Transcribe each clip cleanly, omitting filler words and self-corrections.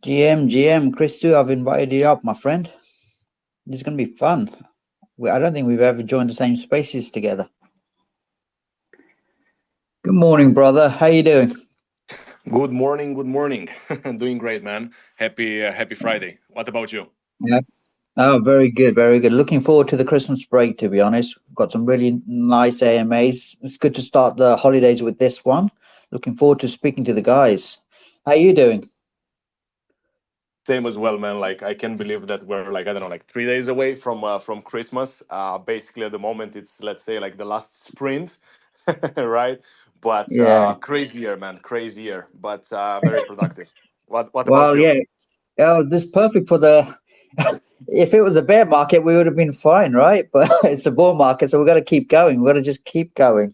GM, Chris too, I've invited you up, my friend. This is going to be fun. I don't think we've ever joined the same spaces together. Good morning, brother. How you doing? Good morning, good morning. Doing great, man. Happy Friday. What about you? Yeah. Oh, very good, very good. Looking forward to the Christmas break, to be honest. Got some really nice AMAs. It's good to start the holidays with this one. Looking forward to speaking to the guys. How you doing? Same as well, man. Like I can't believe that we're like I don't know, like 3 days away from Christmas. Basically at the moment it's let's say like the last sprint, right? But Yeah. crazy year, man. Crazy year, but very productive. What about Well, you? yeah. Oh, this is perfect for the. If it was a bear market, we would have been fine, right? But it's a bull market, so we've got to keep going. We've got to just keep going.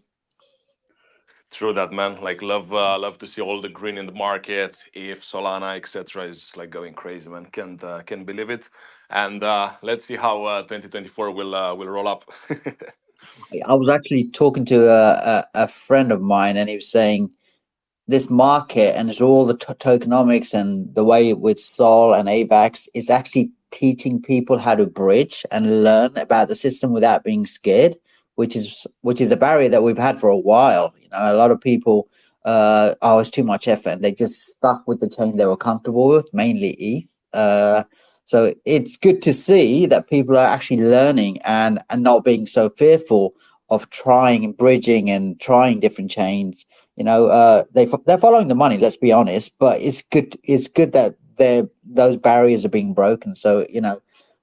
True that, man. Like love to see all the green in the market. If Solana, etc., is just like going crazy, man. Can't believe it. And let's see how 2024 will roll up. I was actually talking to a friend of mine, and he was saying this market and it's all the tokenomics and the way with Sol and AVAX is actually teaching people how to bridge and learn about the system without being scared, which is the barrier that we've had for a while. You know, a lot of people, oh, it's too much effort, and they just stuck with the chain they were comfortable with, mainly ETH. So it's good to see that people are actually learning and not being so fearful of trying and bridging and trying different chains. You know, they're following the money. Let's be honest, but it's good. It's good that those barriers are being broken. So you know,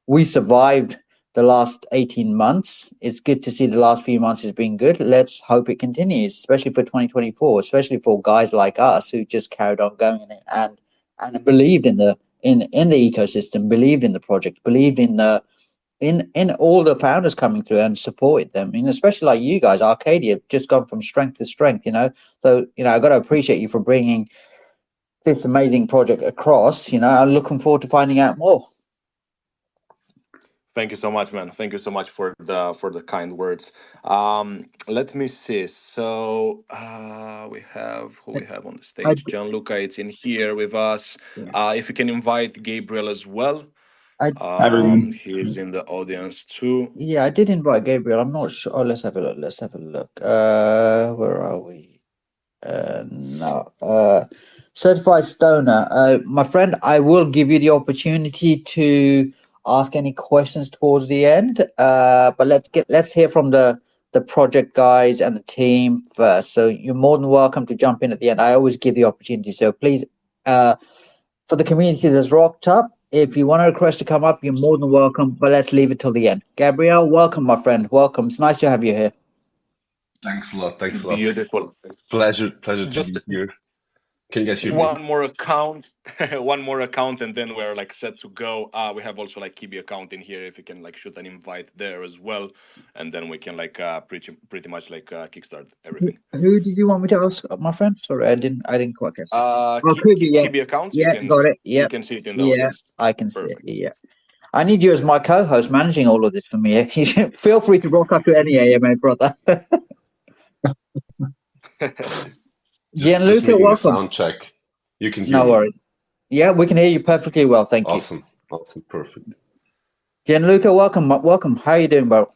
we survived the last 18 months. It's good to see the last few months has been good. Let's hope it continues, especially for 2024, especially for guys like us who just carried on going in it and believed in the ecosystem, believed in the project, believed in the in all the founders coming through and supported them. And especially like you guys, Arcadia just gone from strength to strength, you know. So, you know, I got to appreciate you for bringing this amazing project across. You know, I'm looking forward to finding out more. Thank you so much, man. Thank you so much for the kind words. Let me see. So we have who we have on the I, stage. Gianluca, it's in here with us. yeah, If you can invite Gabriel as well. I, Hi, everyone. He's in the audience too. yeah, I did invite Gabriel. I'm not sure. Oh, let's have a look. Let's have a look. Where are we? No. Certified stoner. My friend, I will give you the opportunity to ask any questions towards the end. But let's hear from the project guys and the team first. So you're more than welcome to jump in at the end. I always give the opportunity. So please, for the community that's rocked up, if you want a request to come up, you're more than welcome. But let's leave it till the end. Gabrielle, welcome, my friend. Welcome. It's nice to have you here. Thanks a lot. Thanks a lot. Beautiful. Pleasure to Just be here. Can you guys hear me? one more account, one more account, and then we're like set to go. We have also like Kibi account in here. If you can like shoot an invite there as well, and then we can like pretty much like kickstart everything. Who did you want me to ask, my friend? Sorry, I didn't quite catch that. Oh, could be, yeah. Kibi account. Yeah, got it. You Yeah, can see it in the yeah, audience. I can see it. Perfect. Yeah. I need you as my co-host managing all of this for me. Feel free to rock up to any AMA, brother. Just Gianluca, making a welcome. sound check. You can hear No me. worries. Yeah, we can hear you perfectly well. Thank you. Awesome. Perfect. Gianluca, welcome. Welcome. How you doing, bro?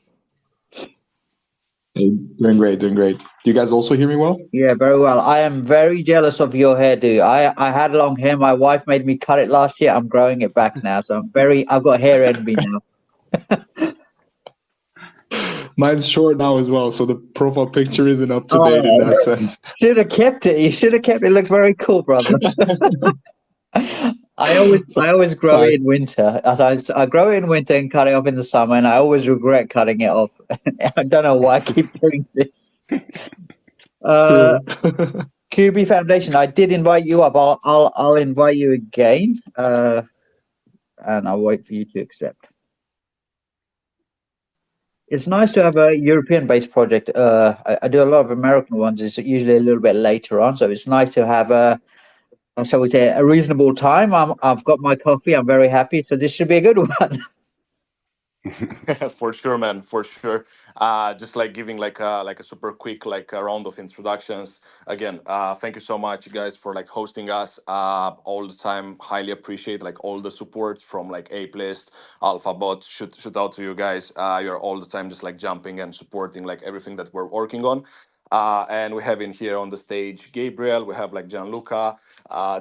Hey, doing great. Do you guys also hear me well? Yeah, very well. I am very jealous of your hairdo. I had long hair. My wife made me cut it last year. I'm growing it back now, so I've got hair envy now. Mine's short now as well, so the profile picture isn't up to date in that sense. Should have kept it. You should have kept it. It looks very cool, brother. I always grow it in winter. I grow it in winter and cut it off in the summer, and I always regret cutting it off. I don't know why I keep doing this. QB Foundation, I did invite you up. I'll invite you again, and I'll wait for you to accept. It's nice to have a European-based project. I do a lot of American ones. It's usually a little bit later on, so it's nice to have shall we say, a reasonable time. I've got my coffee. I'm very happy. So this should be a good one. For sure, man, for sure. Just like giving like a super quick like a round of introductions. Again, thank you so much, you guys, for like hosting us all the time. Highly appreciate like all the support from like Aplist, Alphabot. Shoot out to you guys. You're all the time just like jumping and supporting like everything that we're working on. And we have in here on the stage Gabriel. We have like Gianluca.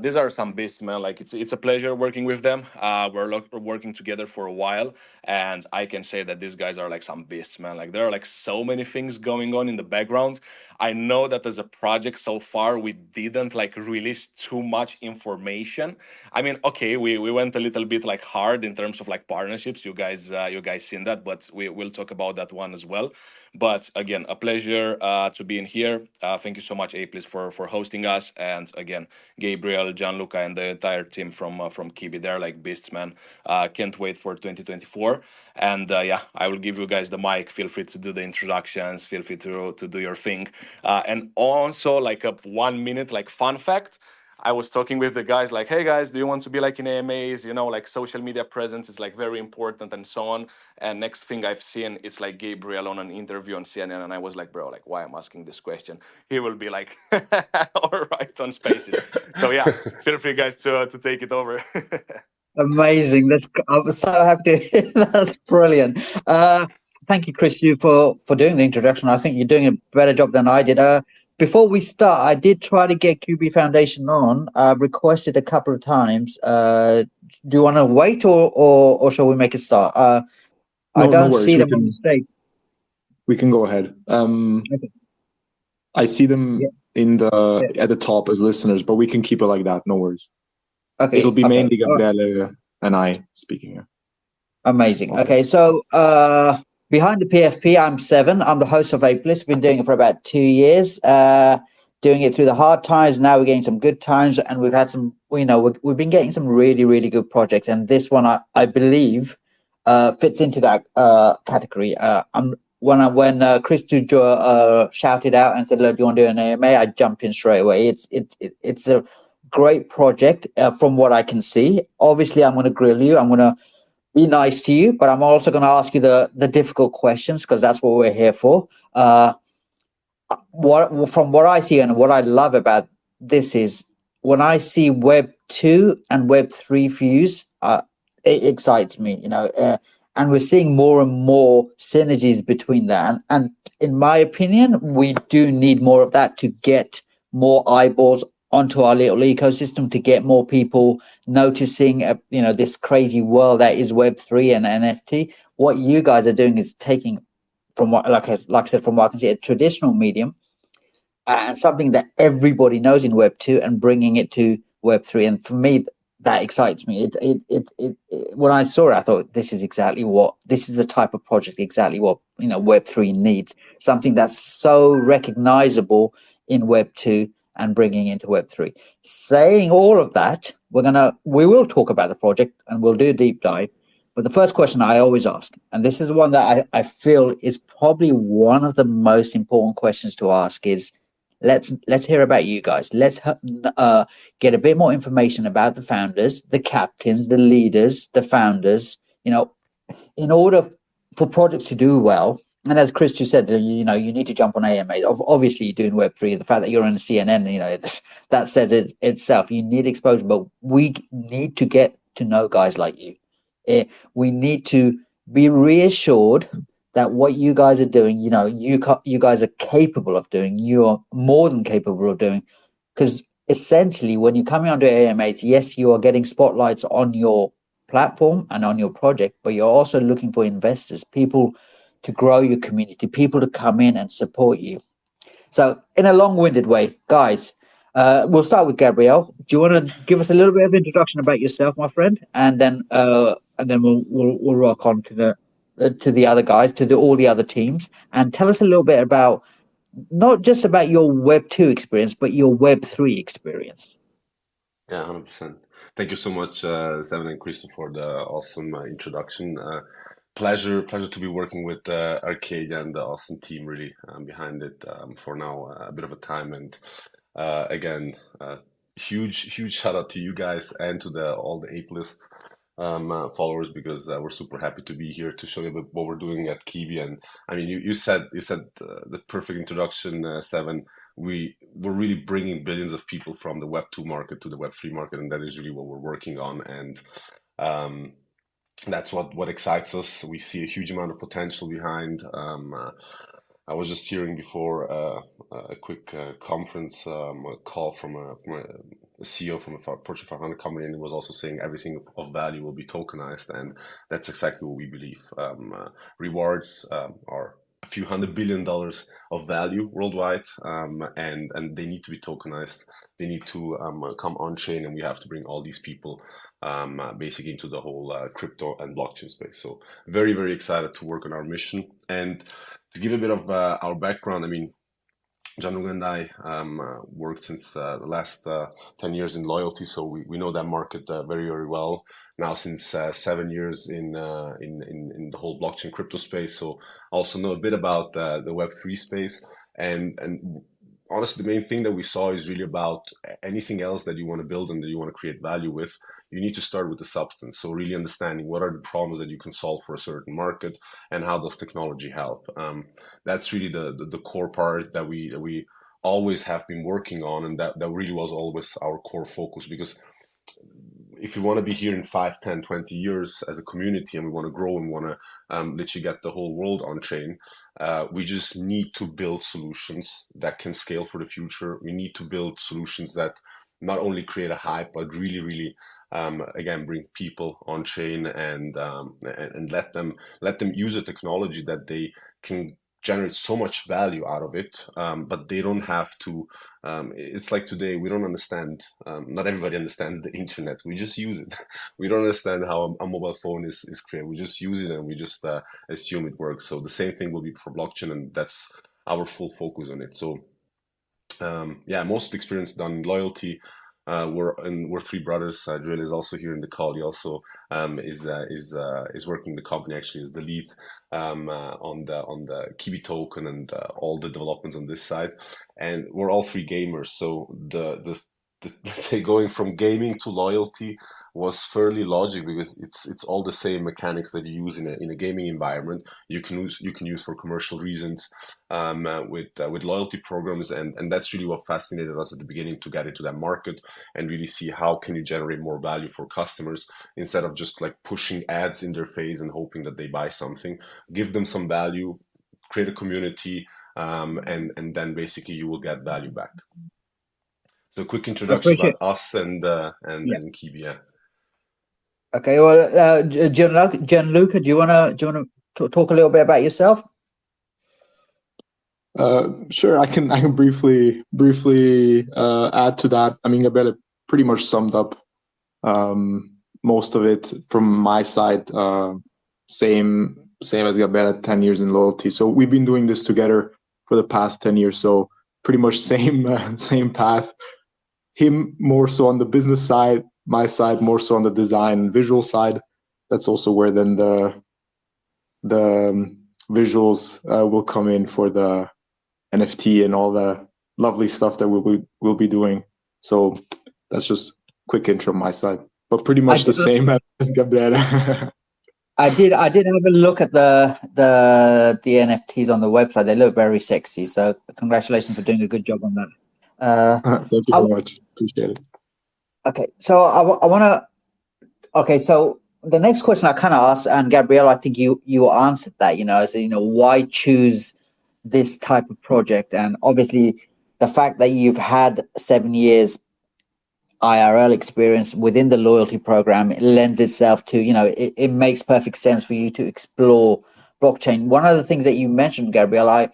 These are some beasts, man. Like it's a pleasure working with them. We're working together for a while, and I can say that these guys are like some beasts, man. Like there are like so many things going on in the background. I know that as a project so far we didn't like release too much information. I mean, okay, we went a little bit like hard in terms of like partnerships. You guys seen that, but we will talk about that one as well. But again, a pleasure to be in here. Thank you so much, Aplis, for hosting us. And again, Gabriel, Gianluca, and the entire team from Kibi. They're like beasts, man. Can't wait for 2024. And yeah, I will give you guys the mic. Feel free to do the introductions. Feel free to do your thing. And also, like a 1 minute like fun fact. I was talking with the guys like, hey guys, do you want to be like in AMAs? You know, like social media presence is like very important and so on. And next thing I've seen, it's like Gabriel on an interview on CNN, and I was like, bro, like why I'm asking this question? He will be like, all right on Spaces. So yeah, feel free guys to take it over. Amazing. I was so happy to That's brilliant. Thank you, Chris, you for doing the introduction. I think you're doing a better job than I did. Before we start, I did try to get QB Foundation on. Requested a couple of times. Do you want to wait or shall we make a start? I No don't worries. see them on the stage. We can go ahead. Okay. I see them Yeah. at the top as listeners, but we can keep it like that. No worries. Okay. It'll be Okay. mainly Gabriele and I speaking here. Amazing. Okay. Okay, so behind the PFP, I'm Seven. I'm the host of Aplist. Been doing it for about 2 years. Doing it through the hard times. Now we're getting some good times, and we've had some. We've been getting some really, really good projects, and this one I believe fits into that category. When Chris shouted out and said, "Look, do you want to do an AMA?" I jumped in straight away. It's a great project from what I can see. Obviously, I'm going to grill you. I'm going to be nice to you, but I'm also going to ask you the difficult questions because that's what we're here for. From what I see and what I love about this is when I see Web 2 and Web 3 views, it excites me, and we're seeing more and more synergies between that. And in my opinion, we do need more of that to get more eyeballs onto our little ecosystem, to get more people noticing, this crazy world that is Web3 and NFT. What you guys are doing is taking, from what, like I said, from what I can see, a traditional medium and something that everybody knows in Web 2 and bringing it to Web 3. And for me, that excites me. When I saw it, I thought this is the type of project exactly what Web 3 needs. Something that's so recognizable in Web 2 and bringing into Web 3. Saying all of that, we will talk about the project and we'll do a deep dive. But the first question I always ask, and this is one that I feel is probably one of the most important questions to ask, is let's hear about you guys. Let's get a bit more information about the founders, the captains, the leaders, the founders. In order for projects to do well, and as Chris just said, you need to jump on AMA. Obviously, you're doing Web3. The fact that you're on CNN, that says it itself. You need exposure, but we need to get to know guys like you. We need to be reassured that what you guys are doing, you guys are capable of doing. You are more than capable of doing, because essentially, when you're coming onto AMAs, yes, you are getting spotlights on your platform and on your project, but you're also looking for investors, people to grow your community, people to come in and support you. So in a long-winded way, guys, we'll start with Gabrielle. Do you want to give us a little bit of introduction about yourself, my friend, and then we'll rock on to the other guys, all the other teams, and tell us a little bit about not just about your Web 2 experience, but your Web 3 experience. Yeah, 100%. Thank you so much, Seven and Christopher, for the awesome introduction. Pleasure to be working with Arcadia and the awesome team really behind it for now a bit of a time. And again, huge shout out to you guys and to all the Aplist followers, because we're super happy to be here to show you a bit what we're doing at Kiwi. And I mean, you said the perfect introduction, Seven. We're really bringing billions of people from the Web 2 market to the Web 3 market, and that is really what we're working on. And um, that's what excites us. We see a huge amount of potential behind. I was just hearing before a quick conference a call from a CEO from a Fortune 500 company, and he was also saying everything of value will be tokenized, and that's exactly what we believe. Rewards are a few $100 billion of value worldwide, and they need to be tokenized. They need to come on chain, and we have to bring all these people basically into the whole crypto and blockchain space. So very, very excited to work on our mission. And to give a bit of our background, I mean, Gianluca and I worked since the last 10 years in loyalty, so we know that market very, very well. Now since 7 years in the whole blockchain crypto space, so also know a bit about the Web3 space. And honestly, the main thing that we saw is really about anything else that you want to build and that you want to create value with, you need to start with the substance. So really understanding what are the problems that you can solve for a certain market and how does technology help. That's really the core part that we always have been working on, and that really was always our core focus. Because if we want to be here in 5, 10, 20 years as a community, and we want to grow and want to literally get the whole world on chain, we just need to build solutions that can scale for the future. We need to build solutions that not only create a hype, but really, really, again, bring people on chain and let them use a technology that they can generate so much value out of it, but they don't have to. It's like today, we don't understand. Not everybody understands the internet. We just use it. We don't understand how a mobile phone is created. We just use it and we just assume it works. So the same thing will be for blockchain, and that's our full focus on it. So yeah, most experience done in loyalty. We're three brothers. Drill is also here in the call. He also is working the company. Actually, is the lead on the Kiwi token and all the developments on this side. And we're all three gamers. So let's say going from gaming to loyalty was fairly logic, because it's all the same mechanics that you use in a gaming environment. You can use for commercial reasons with loyalty programs, and that's really what fascinated us at the beginning, to get into that market and really see how can you generate more value for customers instead of just like pushing ads in their face and hoping that they buy something. Give them some value, create a community, and then basically you will get value back. So, quick introduction about us and Kiwi. Yeah. Okay. Well, Gianluca, do you wanna talk a little bit about yourself? Sure. I can briefly add to that. I mean, Gabriele pretty much summed up most of it from my side. Same as Gabriele, 10 years in loyalty. So we've been doing this together for the past 10 years. So pretty much same path. Him more so on the business side, my side more so on the design and visual side. That's also where then the visuals will come in for the NFT and all the lovely stuff that we'll be doing. So that's just quick intro on my side, but pretty much the same as Gabriele. I did have a look at the NFTs on the website. They look very sexy. So congratulations for doing a good job on that. Thank you so much. Appreciate it. Okay, so I want to. Okay, so the next question I kind of asked, and Gabriele, I think you answered that. Why choose this type of project? And obviously, the fact that you've had 7 years IRL experience within the loyalty program, it lends itself to, it makes perfect sense for you to explore blockchain. One of the things that you mentioned, Gabriele, I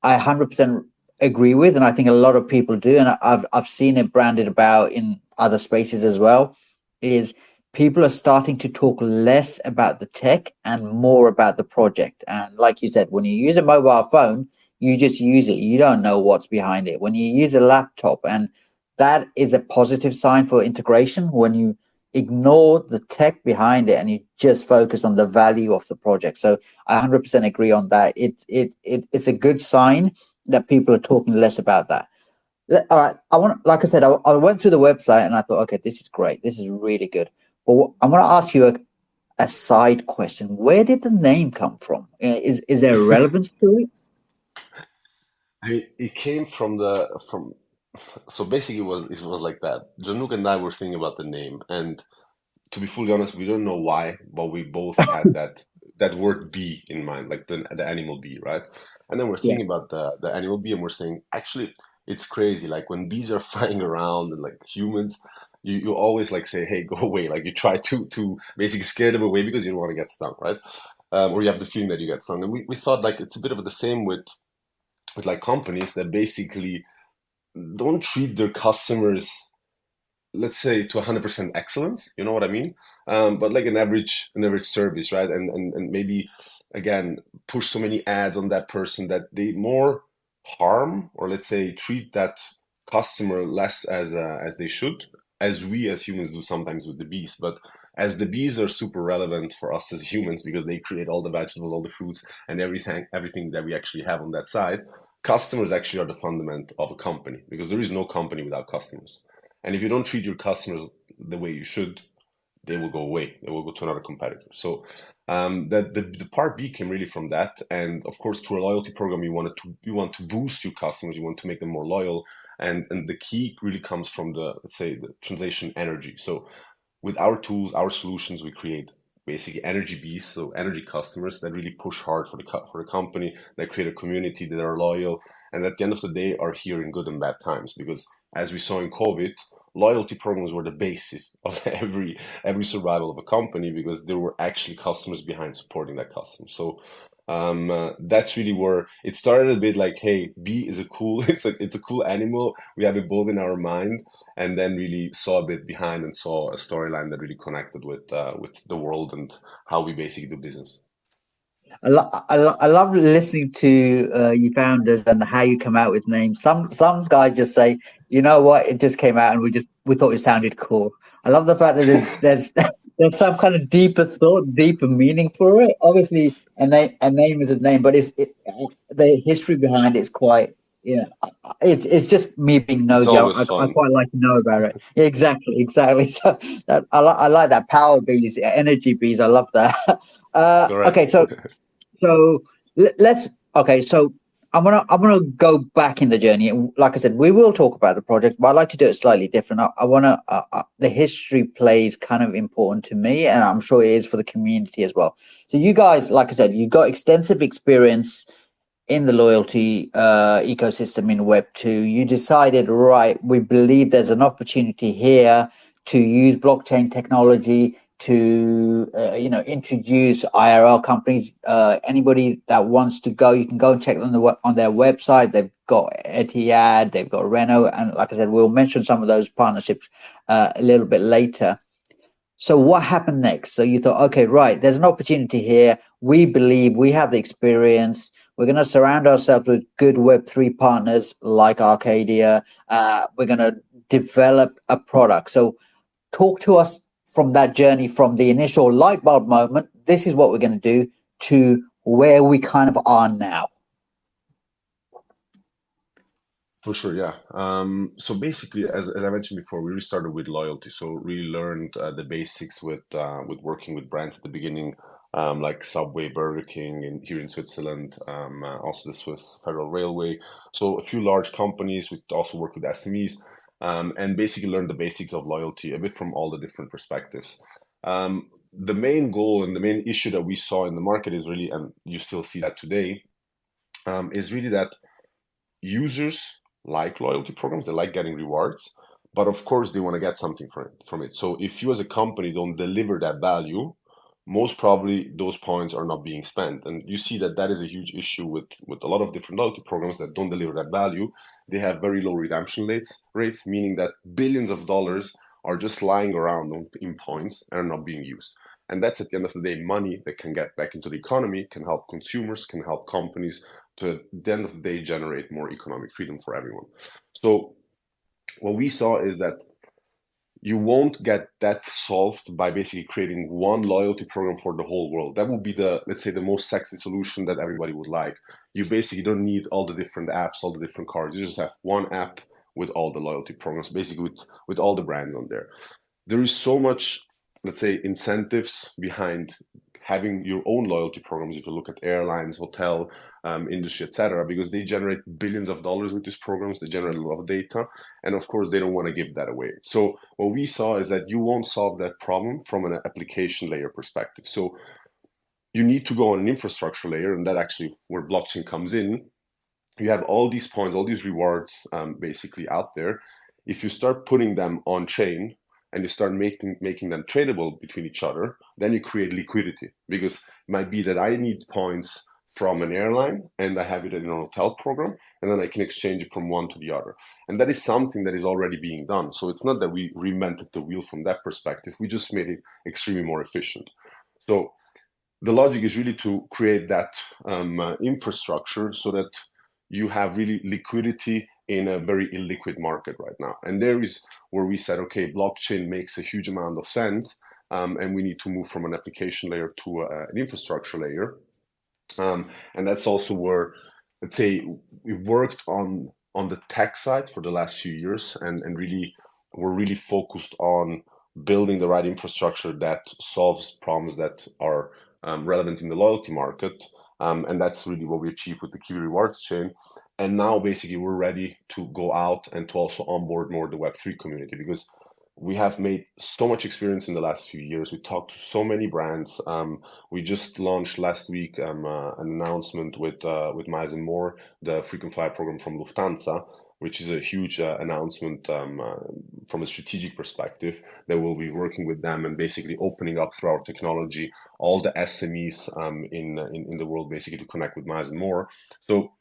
100% agree with, and I think a lot of people do, and I've seen it branded about in other spaces as well, is people are starting to talk less about the tech and more about the project. And like you said, when you use a mobile phone, you just use it. You don't know what's behind it. When you use a laptop, and that is a positive sign for integration, when you ignore the tech behind it and you just focus on the value of the project. So I 100% agree on that. It's a good sign that people are talking less about that. All right. Like I said, I went through the website and I thought, okay, this is great. This is really good. But I'm going to ask you a side question. Where did the name come from? Is there a relevance to it? It came from so basically it was like that. Januk and I were thinking about the name, and to be fully honest, we don't know why, but we both had that word bee in mind, like the animal bee, right? And then we're Yeah. thinking about the animal bee, and we're saying, actually, it's crazy. Like when bees are flying around and like humans, you always like say, hey, go away. Like you try to basically scare them away because you don't want to get stung, right? Or you have the feeling that you get stung. And we thought like it's a bit of the same with like companies that basically don't treat their customers, let's say, to 100% excellence, you know what I mean? But like an average service, right? And maybe again push so many ads on that person that they more harm, or let's say treat that customer less as they should, as we as humans do sometimes with the bees. But as the bees are super relevant for us as humans because they create all the vegetables, all the fruits, and everything that we actually have on that side, customers actually are the fundament of a company, because there is no company without customers. And if you don't treat your customers the way you should, they will go away. They will go to another competitor. So the part B came really from that. And of course, through a loyalty program, you want to boost your customers. You want to make them more loyal. And the key really comes from the, let's say, the translation energy. So with our tools, our solutions, we create basically energy bees, so energy customers that really push hard for the company, that create a community, that are loyal, and at the end of the day are here in good and bad times. Because as we saw in COVID, loyalty programs were the basis of every survival of a company, because there were actually customers behind supporting that customer. So that's really where it started. A bit like, hey, bee is a cool, it's a cool animal. We have it both in our mind, and then really saw a bit behind and saw a storyline that really connected with the world and how we basically do business. I love listening to you founders and how you come out with names. Some guys just say, you know what, it just came out and we thought it sounded cool. I love the fact that there's there's some kind of deeper thought, deeper meaning for it. Obviously, a name is a name, but the history behind it's quite, it's just me being It's nosy. always I fun. quite like to know about it. Yeah, exactly. So that I like that power bees, energy bees. I love that. Okay, Correct. so let's okay. So I'm gonna go back in the journey. And like I said, we will talk about the project, but I'd like to do it slightly different. I want to. The history plays kind of important to me, and I'm sure it is for the community as well. So you guys, like I said, you got extensive experience in the loyalty ecosystem in Web2. You decided, right, we believe there's an opportunity here to use blockchain technology to introduce IRL companies. Anybody that wants to go, you can go and check them on their website. They've got Etihad, they've got Renault, and like I said, we'll mention some of those partnerships a little bit later. So what happened next? So you thought, okay, right, there's an opportunity here. We believe we have the experience. We're going to surround ourselves with good Web3 partners like Arcadia. We're going to develop a product. So talk to us from that journey, from the initial light bulb moment, this is what we're going to do, to where we kind of are now. For sure, yeah. So basically, as I mentioned before, we really started with loyalty. So really learned the basics with working with brands at the beginning, like Subway, Burger King, here in Switzerland, also the Swiss Federal Railway. So a few large companies. We also work with SMEs, and basically learned the basics of loyalty a bit from all the different perspectives. The main goal and the main issue that we saw in the market is really, and you still see that today, is really that users like loyalty programs, they like getting rewards, but of course they want to get something from it. So if you as a company don't deliver that value, most probably those points are not being spent. And you see that is a huge issue with a lot of different loyalty programs that don't deliver that value. They have very low redemption rates, meaning that billions of dollars are just lying around in points and are not being used. And that's at the end of the day money that can get back into the economy, can help consumers, can help companies to, at the end of the day, generate more economic freedom for everyone. So what we saw is that you won't get that solved by basically creating one loyalty program for the whole world. That would be the, let's say, the most sexy solution that everybody would like. You basically don't need all the different apps, all the different cards. You just have one app with all the loyalty programs, basically with all the brands on there. There is so much let's say, incentives behind having your own loyalty programs. If you look at airlines, hotel industry, etc., because they generate billions of dollars with these programs, they generate a lot of data, and of course they don't want to give that away. So what we saw is that you won't solve that problem from an application layer perspective. So you need to go on an infrastructure layer, and that actually where blockchain comes in. You have all these points, all these rewards basically out there. If you start putting them on chain and you start making them tradable between each other, then you create liquidity, because it might be that I need points from an airline and I have it in an hotel program, and then I can exchange it from one to the other. And that is something that is already being done. So it's not that we reinvented the wheel from that perspective. We just made it extremely more efficient. So the logic is really to create that infrastructure so that you have really liquidity in a very illiquid market right now. And there is where we said, okay, blockchain makes a huge amount of sense, and we need to move from an application layer to an infrastructure layer. And that's also where, let's say, we worked on the tech side for the last few years, and really we're really focused on building the right infrastructure that solves problems that are relevant in the loyalty market. And that's really what we achieved with the Kiwi Rewards chain. And now basically we're ready to go out and to also onboard more the Web3 community, because we have made so much experience in the last few years. We talked to so many brands. We just launched last week an announcement with Miles and More, the frequent flyer program from Lufthansa, which is a huge announcement from a strategic perspective, that we'll be working with them and basically opening up through our technology all the SMEs in the world, basically to connect with Miles and More. So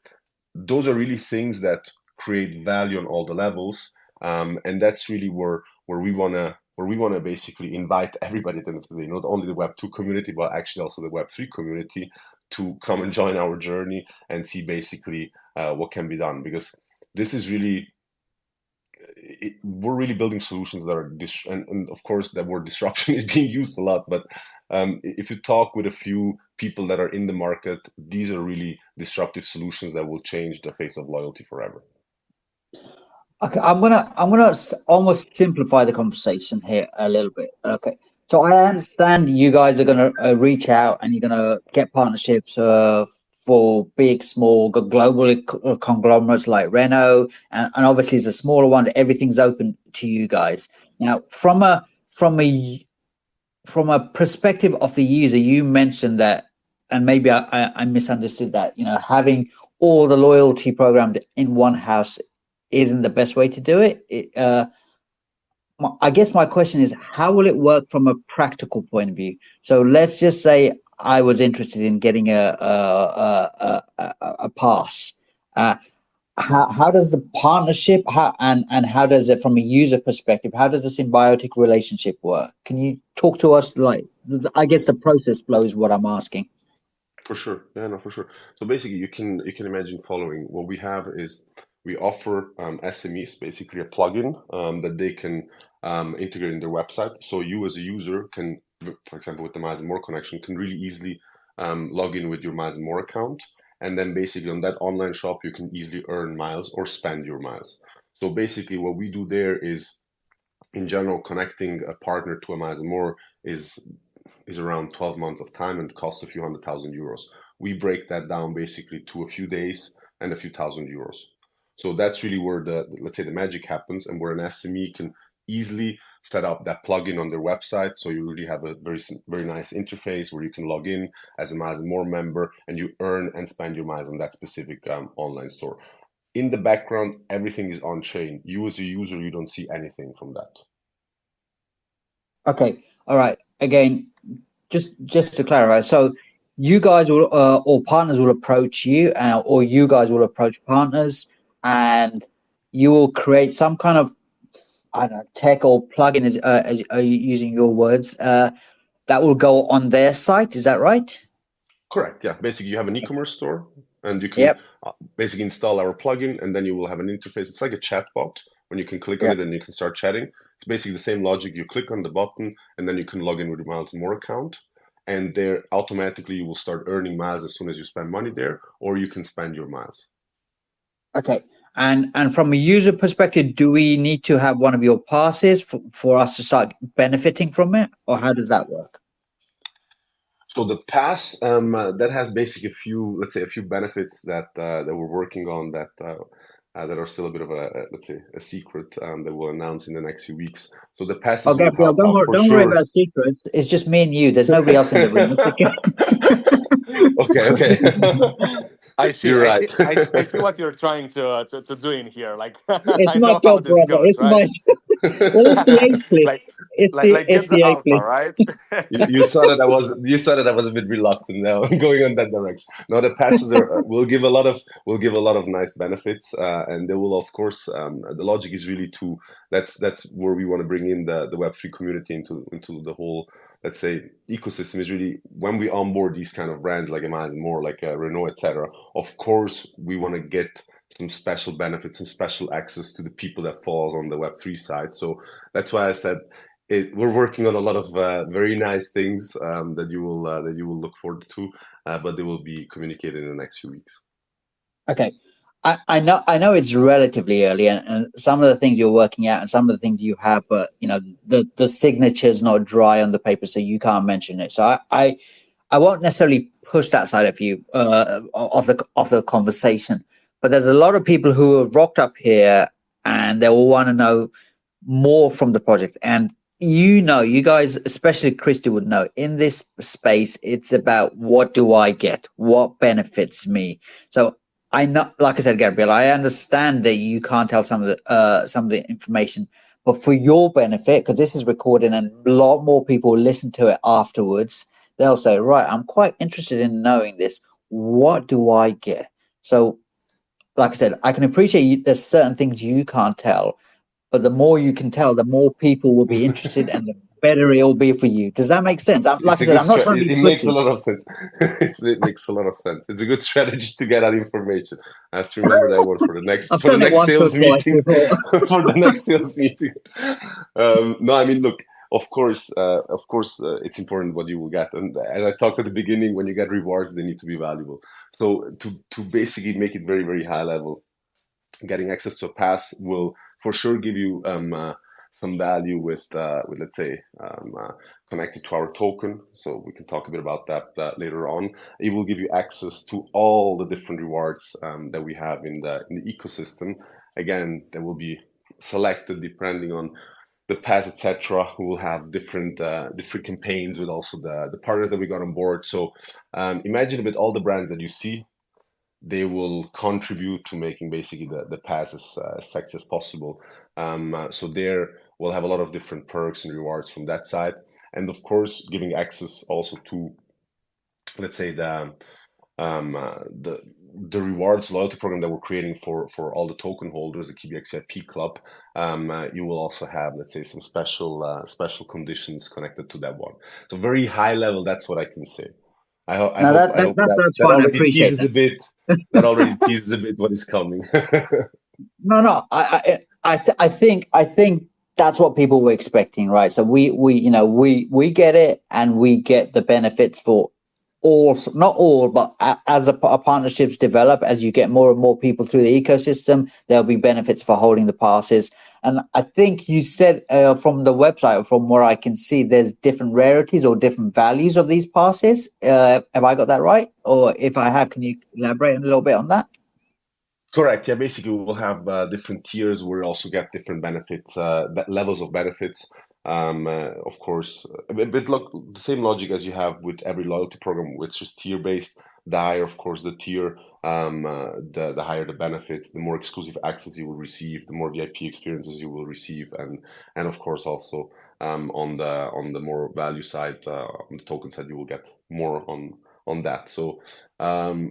those are really things that create value on all the levels, and that's really where we wanna basically invite everybody at the end of the day, not only the Web2 community, but actually also the Web3 community, to come and join our journey and see basically what can be done. Because this is really, we're really building solutions that are and of course that word disruption is being used a lot, but if you talk with a few people that are in the market, these are really disruptive solutions that will change the face of loyalty forever. Okay, I'm gonna almost simplify the conversation here a little bit. Okay, so I understand you guys are gonna reach out and you're gonna get partnerships for big, small, global conglomerates like Renault, and obviously it's a smaller one. Everything's open to you guys. Now, from a perspective of the user, you mentioned that, and maybe I misunderstood that. You know, having all the loyalty programs in one house isn't the best way to do it. I guess my question is, how will it work from a practical point of view? So let's just say I was interested in getting a pass. How does the partnership, and how does it, from a user perspective, how does the symbiotic relationship work? Can you talk to us, like, I guess the process flow is what I'm asking. For sure. Yeah, no, for sure. So basically, you can imagine following. What we have is we offer SMEs basically a plugin that they can integrate in their website. So you as a user can, for example, with the Miles and More connection, can really easily log in with your Miles and More account, and then basically on that online shop you can easily earn miles or spend your miles. So basically, what we do there is, in general, connecting a partner to a Miles and More is around 12 months of time and costs a few €100,000. We break that down basically to a few days and a few €1,000. So that's really where let's say the magic happens, and where an SME can easily set up that plugin on their website. So you really have a very nice interface where you can log in as a Miles and More member, and you earn and spend your miles on that specific online store. In the background, everything is on chain. You as a user, you don't see anything from that. Okay, all right. Again, just to clarify, so you guys will or partners will approach you, or you guys will approach partners, and you will create some kind of, I don't know, tech or plugin, as are you using your words, that will go on their site. Is that right? Correct. Yeah. Basically, you have an e-commerce store, and you can basically install our plugin, and then you will have an interface. It's like a chatbot when you can click on it and you can start chatting. It's basically the same logic. You click on the button, and then you can log in with your Miles and More account, and there automatically you will start earning miles as soon as you spend money there, or you can spend your miles. Okay. And from a user perspective, do we need to have one of your passes for us to start benefiting from it, or how does that work? So the pass that has basically let's say, a few benefits that we're working on that are still a bit of let's say, a secret that we'll announce in the next few weeks. So the passes will Gabriel, help out for don't sure. worry about secrets. It's just me and you. There's nobody else in the room. Okay. I see. You're I right. see. I see what you're trying to do in here. Like It's I my know how job, this brother. goes, It's right? my. Well, it's the eighth click. like like It's get the the eighth alpha, click. right? You saw that I was a bit reluctant now going on that direction. No, the passes will give a lot of nice benefits, and they will, of course, the logic is really that's where we want to bring in the Web3 community into the whole, let's say, ecosystem. Is really when we onboard these kind of brands like Amazon, more like Renault, etc. Of course, we want to get some special benefits, some special access to the people that falls on the Web3 side. So that's why I said we're working on a lot of very nice things that you will look forward to, but they will be communicated in the next few weeks. Okay. I know it's relatively early, and some of the things you're working out and some of the things you have, but the signature's not dry on the paper, so you can't mention it. So I won't necessarily push that side of you of the conversation. But there's a lot of people who have rocked up here and they will want to know more from the project. And you guys, especially Christy, would know in this space, it's about what do I get? What benefits me? So I know, like I said, Gabriel, I understand that you can't tell some of the information, but for your benefit, because this is recorded and a lot more people listen to it afterwards, they'll say, right, I'm quite interested in knowing this. What do I get? So, like I said, I can appreciate there's certain things you can't tell, but the more you can tell, the more people will be interested and the better it will be for you. Does that make sense? Like I said, I'm not trying to be it makes a lot of sense. It makes a lot of sense. It's a good strategy to get that information. I have to remember that word for the next sales meeting. For the next sales meeting. No, I mean, look, of course, it's important what you will get. And as I talked at the beginning, when you get rewards, they need to be valuable. So to basically make it very, very high level, getting access to a pass will for sure give you some value with let's say connected to our token. So we can talk a bit about that later on. It will give you access to all the different rewards that we have in the ecosystem. Again, they will be selected depending on the pass, etc. We will have different campaigns with also the partners that we got on board. So imagine with all the brands that you see, they will contribute to making basically the pass as sexy as possible. So there we'll have a lot of different perks and rewards from that side, and of course giving access also to, let's say, the rewards loyalty program that we're creating for all the token holders, the KBXIP club. You will also have, let's say, some special conditions connected to that one. So very high level, that's what I can say. I hope that already teases a bit. That already teases a bit what is coming. No. I think that's what people were expecting, right? So we get it, and we get the benefits for all, not all, but as our partnerships develop, as you get more and more people through the ecosystem, there'll be benefits for holding the passes. And I think you said from the website, from where I can see, there's different rarities or different values of these passes. Have I got that right? Or if I have, can you elaborate a little bit on that? Correct. Yeah, basically we'll have different tiers where you also get different benefits, levels of benefits. Of course, a bit the same logic as you have with every loyalty program, which is tier based. The higher, of course, the tier, the higher the benefits, the more exclusive access you will receive, the more VIP experiences you will receive, and of course also on the more value side, on the token side, you will get more on that. So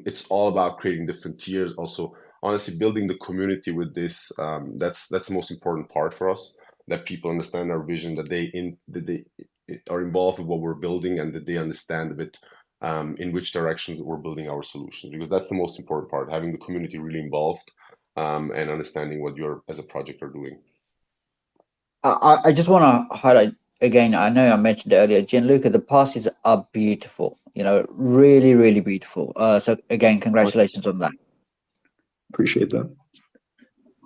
it's all about creating different tiers. Also, honestly, building the community with this, that's the most important part for us. That people understand our vision, that they are involved with what we're building, and that they understand a bit in which direction we're building our solutions, because that's the most important part, having the community really involved and understanding what you're as a project are doing. I just want to highlight again, I know I mentioned it earlier, Gianluca, the passes are beautiful, really, really beautiful. So again, congratulations on that. Appreciate that.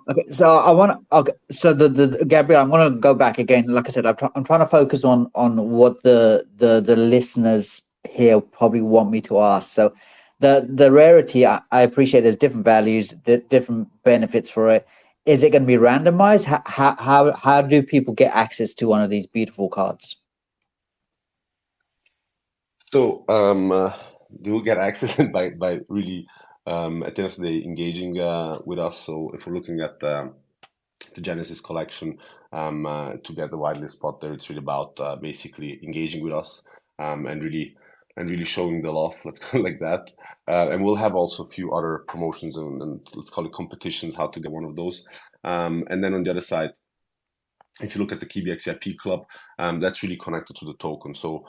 Okay, so I want to. Okay, so the Gabriel, I'm going to go back again. Like I said, I'm trying to focus on what the listeners here probably want me to ask. So the rarity, I appreciate. There's different values, different benefits for it. Is it going to be randomized? How do people get access to one of these beautiful cards? So they will get access by really at the end of the day engaging with us. So if we're looking at the Genesis collection to get the whitelist spot there, it's really about basically engaging with us and really showing the love. Let's call it like that. And we'll have also a few other promotions and let's call it competitions how to get one of those. And then on the other side, if you look at the KBX VIP Club, that's really connected to the token. So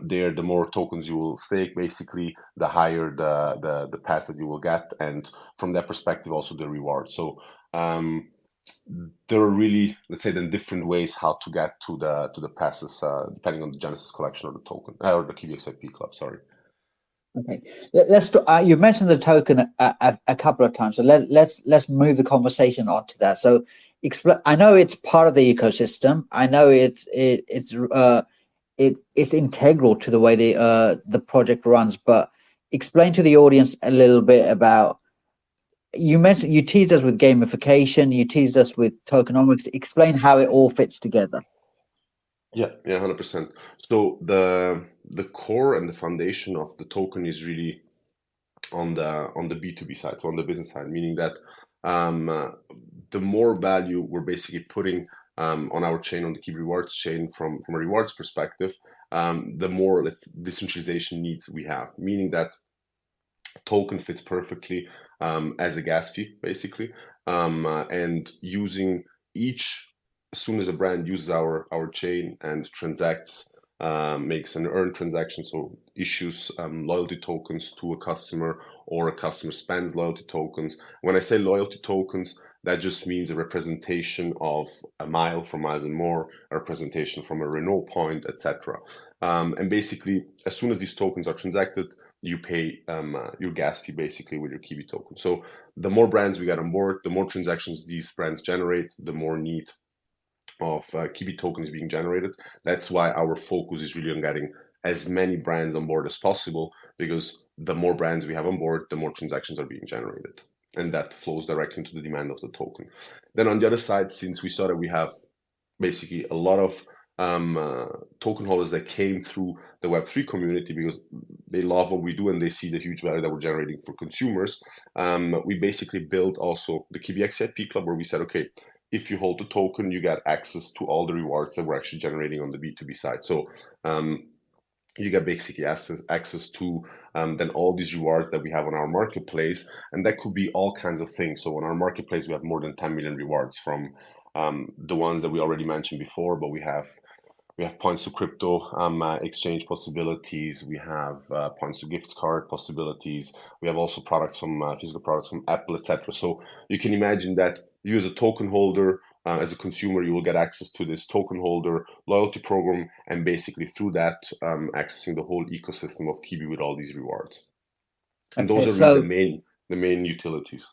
there, the more tokens you will stake, basically, the higher the pass that you will get, and from that perspective, also the reward. So there are really, let's say, then different ways how to get to the passes, depending on the Genesis collection or the token or the KBX VIP Club. Sorry. Okay, let's. You mentioned the token a couple of times, so let's move the conversation on to that. So, I know it's part of the ecosystem. I know it's integral to the way the project runs. But explain to the audience a little bit about. You teased us with gamification. You teased us with tokenomics. Explain how it all fits together. Yeah, 100%. So the core and the foundation of the token is really on the B2B side, so on the business side, meaning that the more value we're basically putting on our chain, on the Key Rewards chain from a rewards perspective, the more decentralization needs we have, meaning that token fits perfectly as a gas fee, basically, and using each, as soon as a brand uses our chain and transacts, makes an earned transaction, so issues loyalty tokens to a customer, or a customer spends loyalty tokens. When I say loyalty tokens, that just means a representation of a mile from Miles and More, a representation from a Renault point, etc. And basically, as soon as these tokens are transacted, you pay your gas fee basically with your Kiwi token. So the more brands we get on board, the more transactions these brands generate, the more need of Kiwi tokens being generated. That's why our focus is really on getting as many brands on board as possible, because the more brands we have on board, the more transactions are being generated. And that flows directly into the demand of the token. Then on the other side, since we saw that we have basically a lot of token holders that came through the Web3 community because they love what we do and they see the huge value that we're generating for consumers, we basically built also the KBX IP Club, where we said, okay, if you hold the token, you get access to all the rewards that we're actually generating on the B2B side. So you get basically access to then all these rewards that we have on our marketplace, and that could be all kinds of things. So on our marketplace, we have more than 10 million rewards, from the ones that we already mentioned before, but we have points to crypto exchange possibilities. We have points to gift card possibilities. We have also products from physical products from Apple, etc. So you can imagine that you as a token holder, as a consumer, you will get access to this token holder loyalty program, and basically through that, accessing the whole ecosystem of Kiwi with all these rewards. And Okay, those are really the main utilities.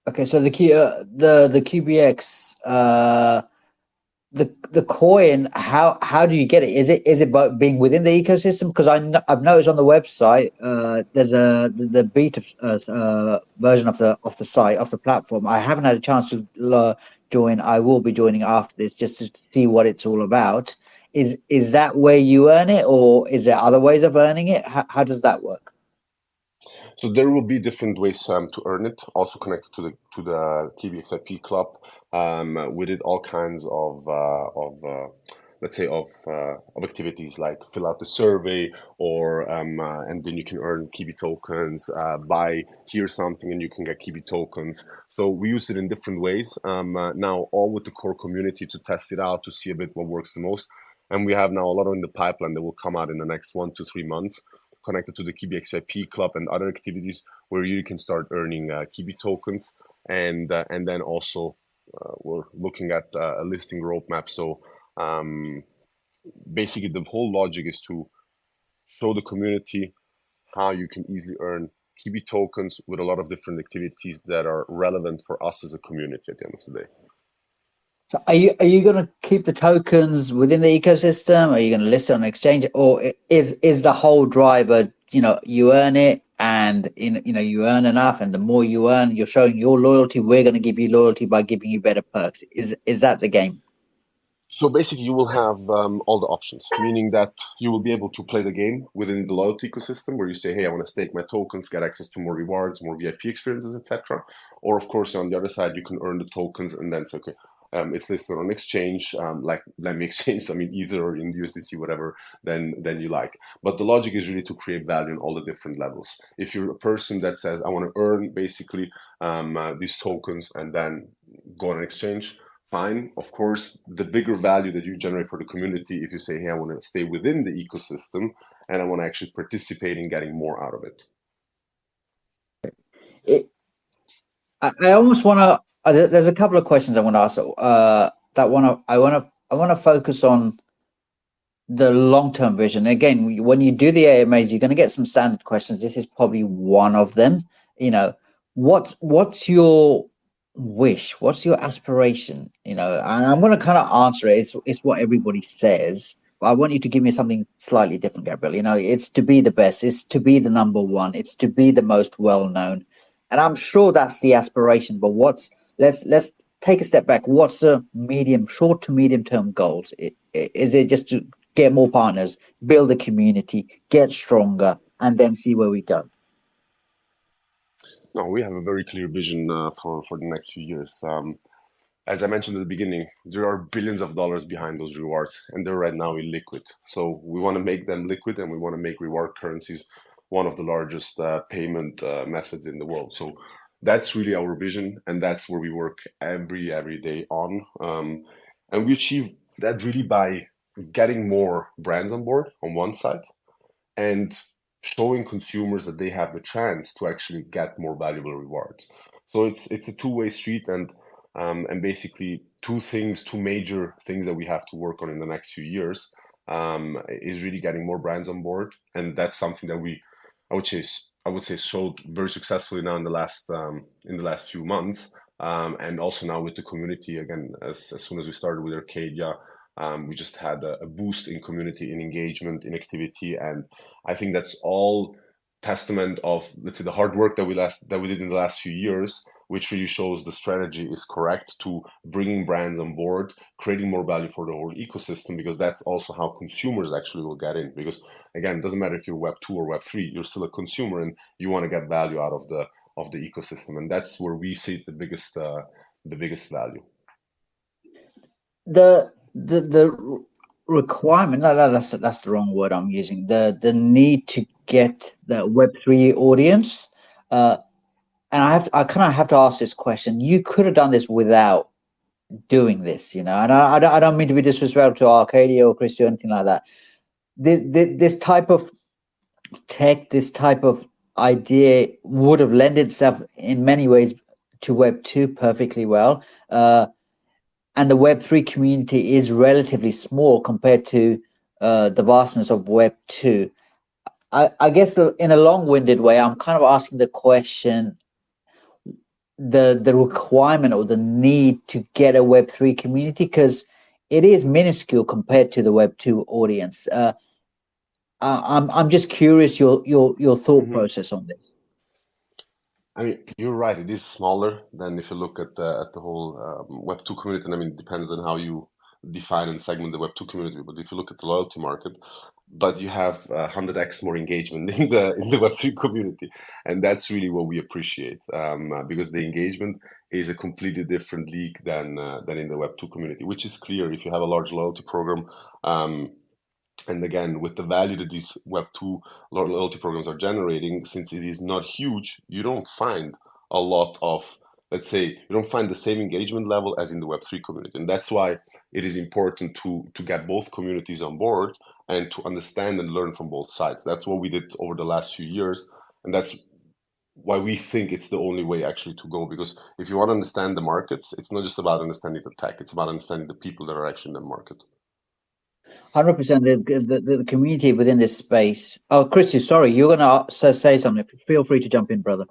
Okay, so the QBX, the coin, how do you get it? Is it by being within the ecosystem? Because I've noticed on the website there's the beta version of the site, of the platform. I haven't had a chance to join. I will be joining after this just to see what it's all about. Is that where you earn it, or is there other ways of earning it? How does that work? So there will be different ways to earn it, also connected to the KBX IP Club. We did all kinds of let's say of activities like fill out the survey, or and then you can earn Kiwi tokens, buy here something and you can get Kiwi tokens. So we use it in different ways. Now all with the core community to test it out, to see a bit what works the most. And we have now a lot in the pipeline that will come out in the next 1 to 3 months, connected to the KBX IP Club and other activities where you can start earning Kiwi tokens. And then also we're looking at a listing roadmap. So basically the whole logic is to show the community how you can easily earn KB tokens with a lot of different activities that are relevant for us as a community at the end of the day. So are you going to keep the tokens within the ecosystem? Are you going to list it on an exchange, or is the whole driver, you earn it, and you earn enough, and the more you earn, you're showing your loyalty. We're going to give you loyalty by giving you better perks. Is that the game? So basically, you will have all the options, meaning that you will be able to play the game within the loyalty ecosystem, where you say, "Hey, I want to stake my tokens, get access to more rewards, more VIP experiences, etc." Or, of course, on the other side, you can earn the tokens and then say, "Okay, it's listed on exchange. Like, let me exchange. I mean, either or in USDC, whatever. Then you like." But the logic is really to create value in all the different levels. If you're a person that says, "I want to earn basically these tokens and then go on an exchange," fine. Of course, the bigger value that you generate for the community, if you say, "Hey, I want to stay within the ecosystem and I want to actually participate in getting more out of it." I almost want to. There's a couple of questions I want to ask. I want to focus on the long-term vision. Again, when you do the AMAs, you're going to get some standard questions. This is probably one of them. What's your wish? What's your aspiration? And I'm going to kind of answer it. It's what everybody says, but I want you to give me something slightly different, Gabriel. It's to be the best. It's to be the number one. It's to be the most well-known. And I'm sure that's the aspiration. But let's take a step back. What's the short to medium term goals? Is it just to get more partners, build a community, get stronger, and then see where we go? No, we have a very clear vision for the next few years. As I mentioned at the beginning, there are billions of dollars behind those rewards, and they're right now illiquid. So we want to make them liquid, and we want to make reward currencies one of the largest payment methods in the world. So that's really our vision, and that's where we work every day on. And we achieve that really by getting more brands on board on one side, and showing consumers that they have the chance to actually get more valuable rewards. So it's a two-way street, and basically two major things that we have to work on in the next few years is really getting more brands on board, and that's something that I would say showed very successfully now in the last few months, and also now with the community again. As soon as we started with Arcadia, we just had a boost in community, in engagement, in activity, and I think that's all testament of, let's say, the hard work that we did in the last few years, which really shows the strategy is correct to bringing brands on board, creating more value for the whole ecosystem, because that's also how consumers actually will get in. Because again, it doesn't matter if you're Web 2 or Web 3, you're still a consumer and you want to get value out of the ecosystem, and that's where we see the biggest value. The requirement, no, that's the wrong word I'm using. The need to get the Web3 audience, and I kind of have to ask this question. You could have done this without doing this, and I don't mean to be disrespectful to Arcadia or Christy or anything like that. This type of tech, this type of idea would have lent itself in many ways to Web2 perfectly well. And the Web3 community is relatively small compared to the vastness of Web2. I guess in a long-winded way, I'm kind of asking the question, the requirement or the need to get a Web3 community, because it is minuscule compared to the Web2 audience. I'm just curious your thought process on this. I mean, you're right. It is smaller than if you look at the whole Web2 community. And I mean, it depends on how you define and segment the Web2 community. But if you look at the loyalty market, but you have 100x more engagement in the Web3 community, and that's really what we appreciate, because the engagement is a completely different league than in the Web2 community, which is clear if you have a large loyalty program. And again, with the value that these Web2 loyalty programs are generating, since it is not huge, you don't find a lot of, let's say, you don't find the same engagement level as in the Web3 community. And that's why it is important to get both communities on board and to understand and learn from both sides. That's what we did over the last few years. And that's why we think it's the only way actually to go. Because if you want to understand the markets, it's not just about understanding the tech, it's about understanding the people that are actually in the market. 100%. The community within this space. Oh, Christy, sorry, you're gonna say something. Feel free to jump in, brother.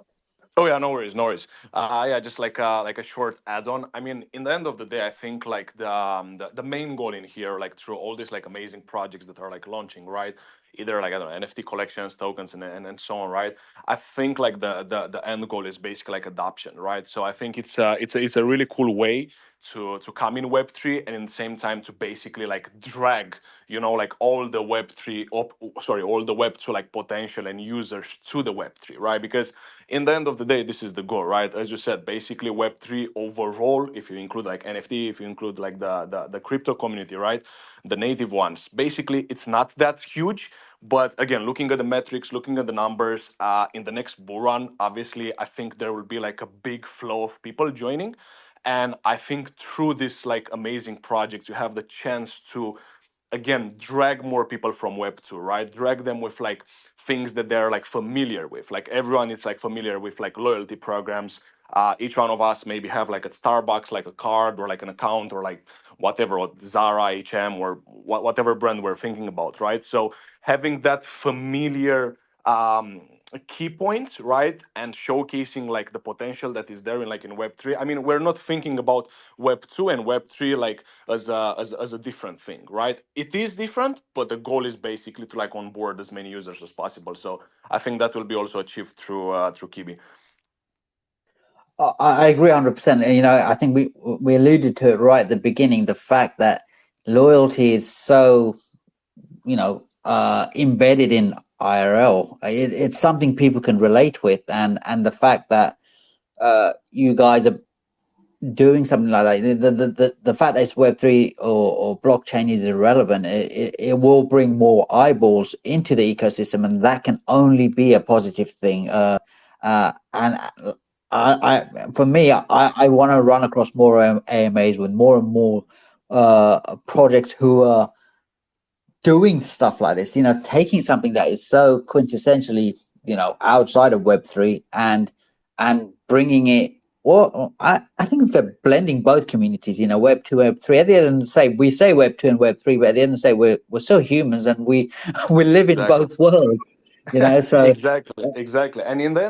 Oh yeah, no worries, no worries. Yeah, just like a short add-on. I mean, in the end of the day, I think like the main goal in here, like through all these like amazing projects that are like launching, right? Either like I don't know, NFT collections, tokens, and so on, right? I think like the end goal is basically like adoption, right? So I think it's a really cool way to come in Web3 and in the same time to basically like drag, like all the Web3 all the Web2 like potential and users to the Web3, right? Because in the end of the day, this is the goal, right? As you said, basically Web3 overall, if you include like NFT, if you include like the crypto community, right? The native ones, basically it's not that huge. But again, looking at the metrics, looking at the numbers, in the next bull run, obviously, I think there will be like a big flow of people joining. And I think through this like amazing project, you have the chance to again drag more people from web 2, right? Drag them with like things that they're like familiar with. Like everyone is like familiar with like loyalty programs. Each one of us maybe have like at Starbucks like a card or like an account or like whatever, or Zara, HM, or whatever brand we're thinking about, right? So having that familiar key points, right, and showcasing like the potential that is there in like in web 3. I mean, we're not thinking about web 2 and web 3 like as a different thing, right? It is different, but the goal is basically to like onboard as many users as possible. So I think that will be also achieved through Kibi. I agree 100%. And, I think we alluded to it right at the beginning. The fact that loyalty is so embedded in IRL. It's something people can relate with, and the fact that you guys are doing something like that, the fact that it's Web3 or blockchain is irrelevant. It will bring more eyeballs into the ecosystem, and that can only be a positive thing. And for me, I want to run across more AMAs with more and more projects who are doing stuff like this, taking something that is so quintessentially, outside of Web3 and bringing it. Well, I think they're blending both communities, Web2, Web3. At the end of the day, we say Web2 and Web3, but at the end of the day, we're still humans and we we live in Exactly. both worlds, so Exactly. And Correct. in the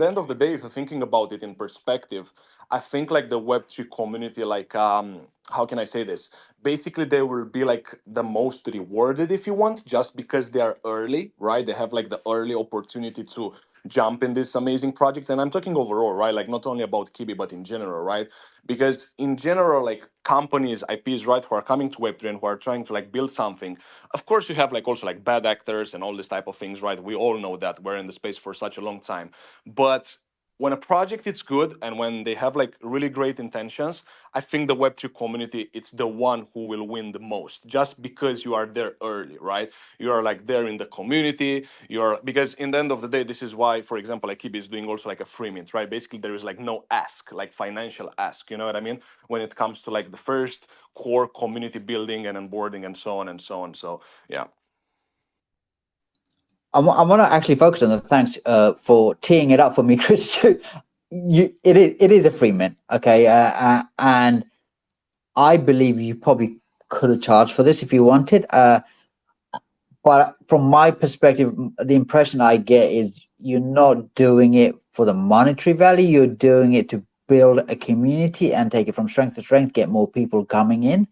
end of the day, if you're thinking about it in perspective, I think like the Web3 community, like how can I say this? Basically, they will be like the most rewarded if you want, just because they are early, right? They have like the early opportunity to jump in these amazing projects. And I'm talking overall, right? Like not only about Kibi, but in general, right? Because in general, like companies, IPs, right, who are coming to Web3 and who are trying to like build something, of course you have like also like bad actors and all this type of things, right? We all know that we're in the space for such a long time. But when a project is good and when they have like really great intentions, I think the Web3 community, it's the one who will win the most, just because you are there early, right? You are like there in the community. You're because in the end of the day, this is why, for example, like Kibi is doing also like a free mint, right? Basically, there is like no ask, like financial ask. You know what I mean? When it comes to like the first core community building and onboarding and so on and so on. So yeah. I want to actually focus on the thanks for teeing it up for me, Chris. It is a free mint, okay, and I believe you probably could have charged for this if you wanted. But from my perspective, the impression I get is you're not doing it for the monetary value. You're doing it to build a community and take it from strength to strength, get more people coming in.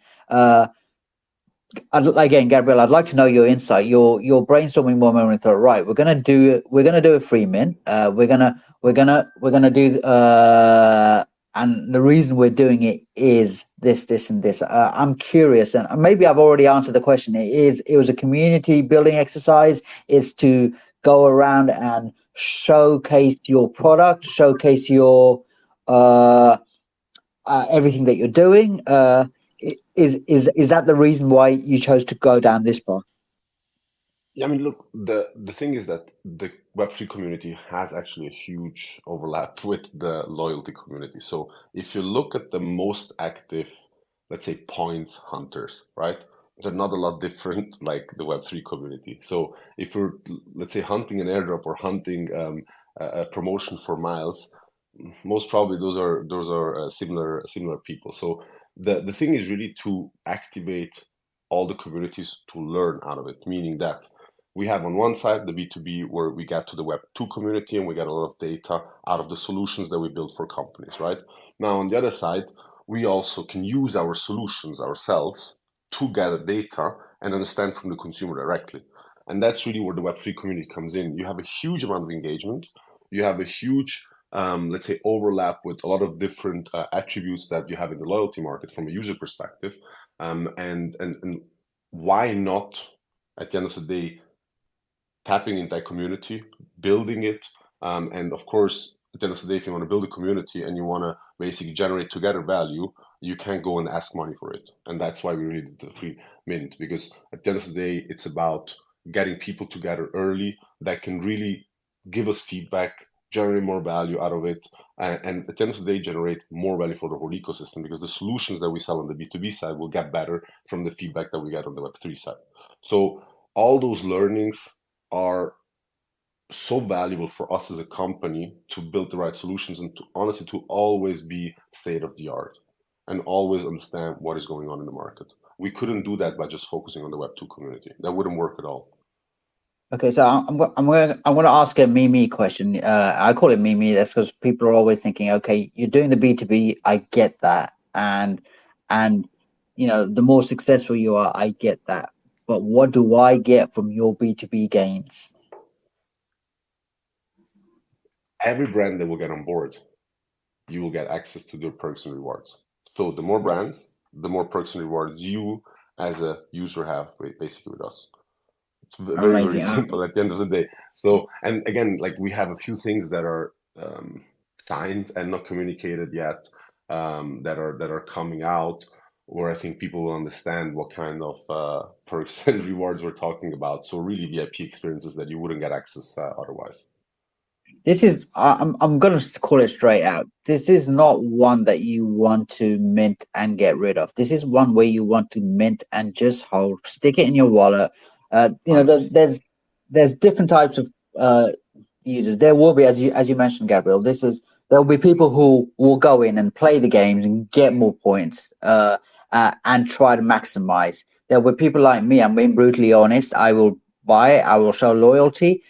Again, Gabriel, I'd like to know your insight. Your brainstorming moment and thought, right, we're gonna do a free mint. We're gonna do and the reason we're doing it is this and this. I'm curious, and maybe I've already answered the question. It was a community building exercise. Is to go around and showcase your product, showcase your everything that you're doing. Is that the reason why you chose to go down this path? Yeah, I mean, look, the thing is that the Web3 community has actually a huge overlap with the loyalty community. So if you look at the most active, let's say, points hunters, right? They're not a lot different like the Web3 community. So if you're, let's say, hunting an airdrop or hunting a promotion for miles, most probably those are similar people. So the thing is really to activate all the communities to learn out of it, meaning that we have on one side the B2B where we get to the Web2 community and we get a lot of data out of the solutions that we build for companies, right? Now, on the other side, we also can use our solutions ourselves to gather data and understand from the consumer directly. And that's really where the Web3 community comes in. You have a huge amount of engagement. You have a huge, let's say, overlap with a lot of different attributes that you have in the loyalty market from a user perspective. And why not, at the end of the day, tapping into that community, building it, and of course, at the end of the day, if you want to build a community and you want to basically generate together value, you can't go and ask money for it. And that's why we really did the free mint, because at the end of the day, it's about getting people together early that can really give us feedback, generate more value out of it, and at the end of the day, generate more value for the whole ecosystem, because the solutions that we sell on the B2B side will get better from the feedback that we get on the Web3 side. So all those learnings are so valuable for us as a company to build the right solutions and to honestly to always be state of the art and always understand what is going on in the market. We couldn't do that by just focusing on the Web2 community. That wouldn't work at all. Okay, so I'm going to ask a Mimi question. I call it Mimi. That's because people are always thinking, okay, you're doing the B2B. I get that, and the more successful you are, I get that. But what do I get from your B2B gains? Every brand that will get on board, you will get access to their perks and rewards. So the more brands, the more perks and rewards you as a user have basically with us. It's very, very Amazing. simple at the end of the day. So, and again, like we have a few things that are signed and not communicated yet, that are coming out, where I think people will understand what kind of perks and rewards we're talking about. So really VIP experiences that you wouldn't get access otherwise. This is I'm going to call it straight out. This is not one that you want to mint and get rid of. This is one where you want to mint and just hold, stick it in your wallet. There's different types of users. There will be, as you mentioned, Gabriel. There will be people who will go in and play the games and get more points and try to maximize. There will be people like me. I'm being brutally honest. I will buy it. I will show loyalty.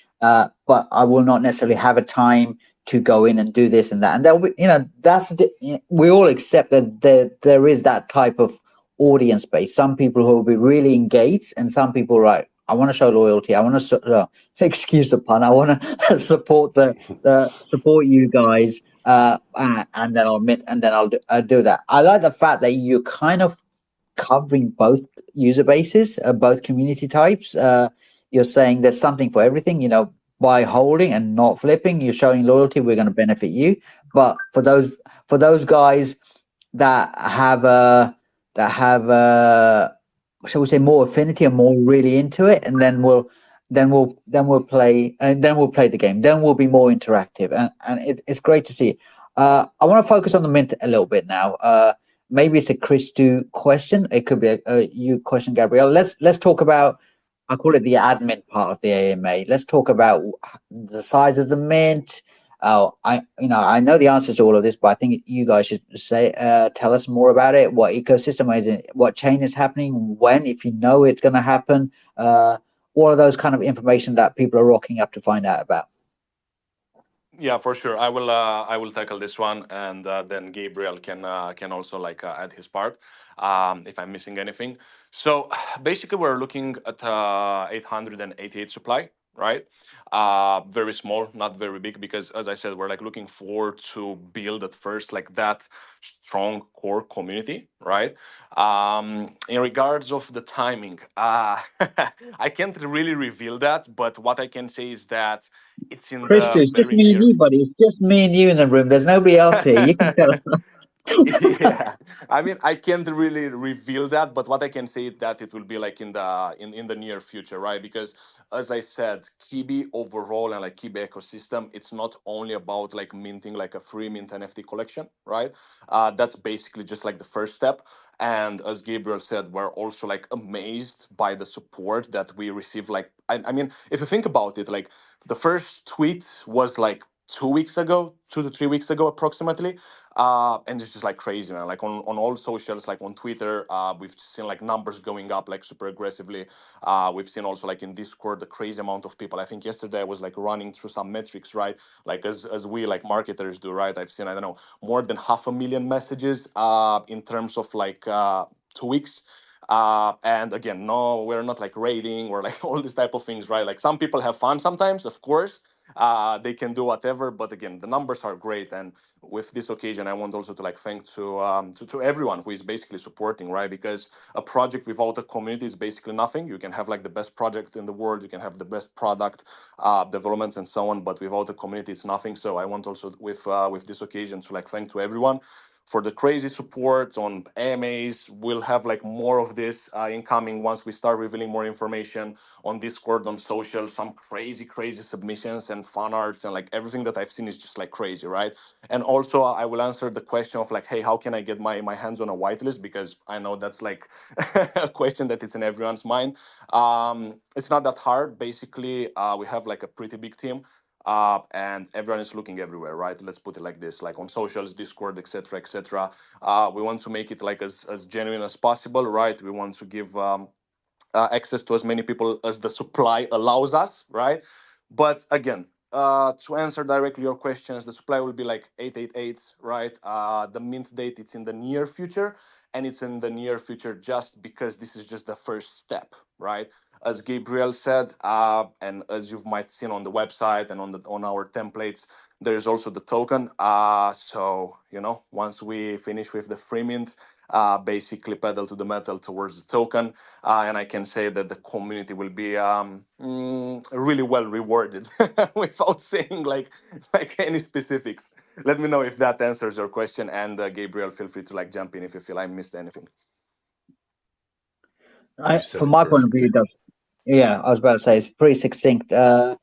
But I will not necessarily have a time to go in and do this and that. And there'll be, we all accept that there is that type of audience base. Some people who will be really engaged, and some people, right? I want to show loyalty. I want to excuse the pun. I want to support you guys, and then I'll admit, and then I'll do that. I like the fact that you're kind of covering both user bases, both community types. You're saying there's something for everything. By holding and not flipping, you're showing loyalty. We're going to benefit you. But for those guys that have shall we say, more affinity and more really into it, and then we'll play, and then we'll play the game. Then we'll be more interactive, and it's great to see. I want to focus on the mint a little bit now. Maybe it's a Christo question. It could be a you question, Gabrielle. Let's talk about. I call it the admin part of the AMA. Let's talk about the size of the mint. I know the answers to all of this, but I think you guys should tell us more about it. What ecosystem is it? What chain is happening? When, if you know it's going to happen? All of those kind of information that people are rocking up to find out about. Yeah, for sure. I will tackle this one, and then Gabriel can also add his part if I'm missing anything. So basically, we're looking at 888 supply, right? Very small, not very big, because as I said, we're looking forward to build at first that strong core community, right? In regards of the timing, I can't really reveal that, but what I can say is that it's in Christo, the it's just very me and near. you, buddy. It's just me and you in the room. There's nobody else here. You can tell us. Yeah, I mean, I can't really reveal that, but what I can say is that it will be in the near future, right? Because as I said, Kibi overall and Kibi ecosystem, it's not only about minting a free mint NFT collection, right? That's basically just the first step. And as Gabriel said, we're also amazed by the support that we receive. I mean, if you think about it, the first tweet was 2 weeks ago, 2 to 3 weeks ago, approximately. And it's just like crazy, man. Like on all socials, like on Twitter, we've seen like numbers going up like super aggressively. We've seen also like in Discord the crazy amount of people. I think yesterday I was like running through some metrics, right? Like as we like marketers do, right? I've seen, I don't know, more than 500,000 messages in terms of like 2 weeks. And again, no, we're not like rating or like all these type of things, right? Like some people have fun sometimes, of course. They can do whatever, but again, the numbers are great. And with this occasion, I want also to like thank to everyone who is basically supporting, right? Because a project without a community is basically nothing. You can have like the best project in the world, you can have the best product development and so on, but without a community, it's nothing. So I want also with this occasion to like thank to everyone for the crazy support on AMAs. We'll have like more of this incoming once we start revealing more information on Discord, on social, some crazy submissions and fan arts, and like everything that I've seen is just like crazy, right? And also I will answer the question of like, hey, how can I get my hands on a whitelist? Because I know that's like a question that it's in everyone's mind. It's not that hard. Basically, we have like a pretty big team, and everyone is looking everywhere, right? Let's put it like this, like on socials, Discord, etc., etc. We want to make it like as genuine as possible, right? We want to give access to as many people as the supply allows us, right? But again, to answer directly your questions, the supply will be like 888, right? The mint date, it's in the near future, and it's in the near future just because this is just the first step, right? As Gabriel said, and as you might seen on the website and on our templates, there is also the token. So once we finish with the free mint, basically pedal to the metal towards the token, and I can say that the community will be really well rewarded without saying like any specifics. Let me know if that answers your question, and Gabriel, feel free to like jump in if you feel I missed anything. You said From it my point of view, perfectly. yeah, I was about to say it's pretty succinct. I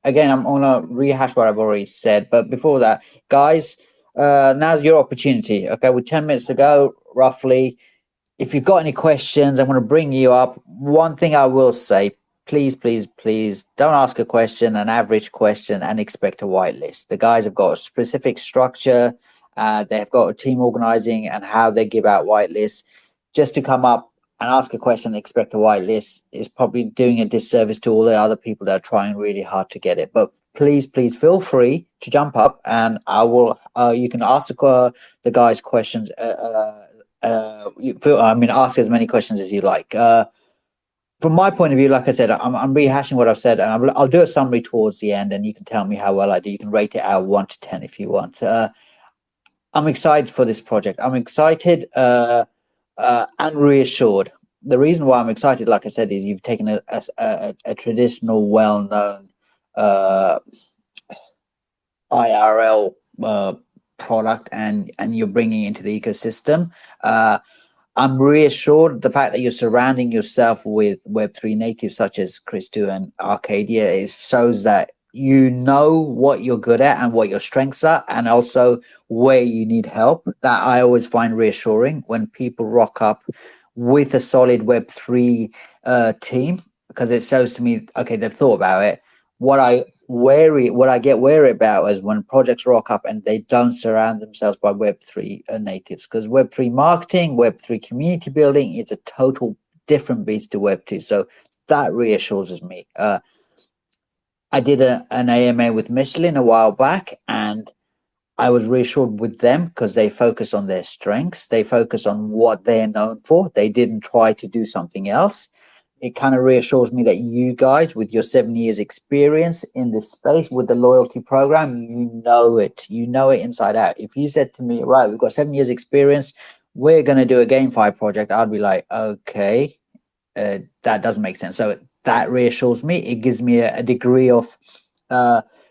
again, I'm gonna rehash what I've already said, but before that, guys, now's your opportunity. Okay, with 10 minutes to go, roughly. If you've got any questions, I'm going to bring you up. One thing I will say, please, don't ask a question, an average question, and expect a whitelist. The guys have got a specific structure. They've got a team organizing and how they give out whitelists. Just to come up and ask a question and expect a whitelist is probably doing a disservice to all the other people that are trying really hard to get it. But please feel free to jump up, and I will. You can ask the guys questions. Ask as many questions as you like. From my point of view, like I said, I'm rehashing what I've said, and I'll do a summary towards the end, and you can tell me how well I do. You can rate it out of 1 to 10 if you want. I'm excited for this project. I'm excited and reassured. The reason why I'm excited, like I said, is you've taken a traditional, well-known IRL product, and you're bringing it into the ecosystem. I'm reassured the fact that you're surrounding yourself with Web3 natives such as Chris2 and Arcadia shows that you know what you're good at and what your strengths are, and also where you need help. That I always find reassuring when people rock up with a solid Web3 team, because it shows to me, okay, they've thought about it. What I get wary about is when projects rock up and they don't surround themselves by Web3 natives, because Web3 marketing, Web3 community building is a total different beast to Web2. So that reassures me. I did an AMA with Michelin a while back, and I was reassured with them because they focus on their strengths. They focus on what they're known for. They didn't try to do something else. It kind of reassures me that you guys, with your 7 years experience in this space with the loyalty program, you know it inside out. If you said to me, right, we've got 7 years experience, we're going to do a GameFi project, I'd be like, okay, that doesn't make sense. So that reassures me. It gives me a degree of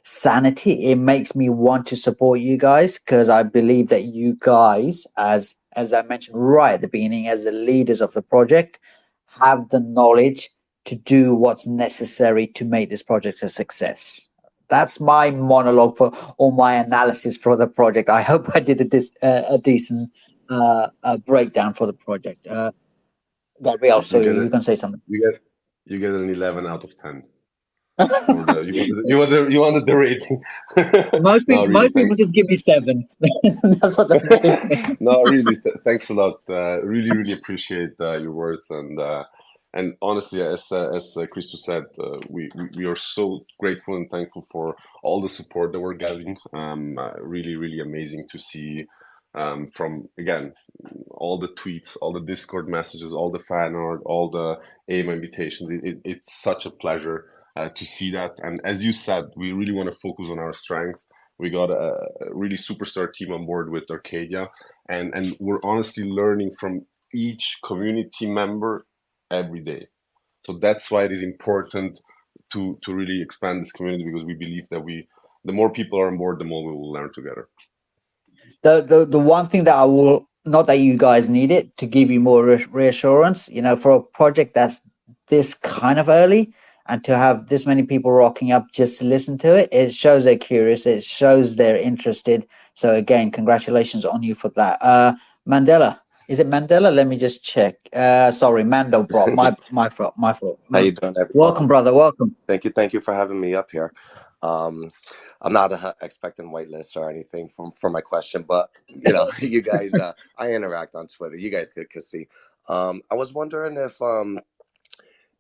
sanity. It makes me want to support you guys, because I believe that you guys, as I mentioned right at the beginning, as the leaders of the project, have the knowledge to do what's necessary to make this project a success. That's my monologue for all my analysis for the project. I hope I did a decent breakdown for the project. Gabriel, so you can say something. You get an 11 out of 10. You wanted the rating. Most No, people, really, most people just give me 7. That's what they do. no, really, thanks a lot. Really appreciate your words, and honestly, as Christos said, we are so grateful and thankful for all the support that we're getting. Really amazing to see, from again, all the tweets, all the Discord messages, all the fan art, all the AIMA invitations. It's such a pleasure to see that. And as you said, we really want to focus on our strength. We got a really superstar team on board with Arcadia, and we're honestly learning from each community member every day. So that's why it is important to really expand this community, because we believe that the more people are on board, the more we will learn together. The one thing that I will, not that you guys need it, to give you more reassurance, for a project that's this kind of early, and to have this many people rocking up just to listen to it, it shows they're curious, it shows they're interested. So again, congratulations on you for that. Mandela, is it Mandela? Let me just check. Sorry, Mando, bro. My fault. How you doing, everyone? Welcome, brother. Welcome. Thank you for having me up here. I'm not expecting whitelist or anything for my question, but you guys, I interact on Twitter. You guys could see. I was wondering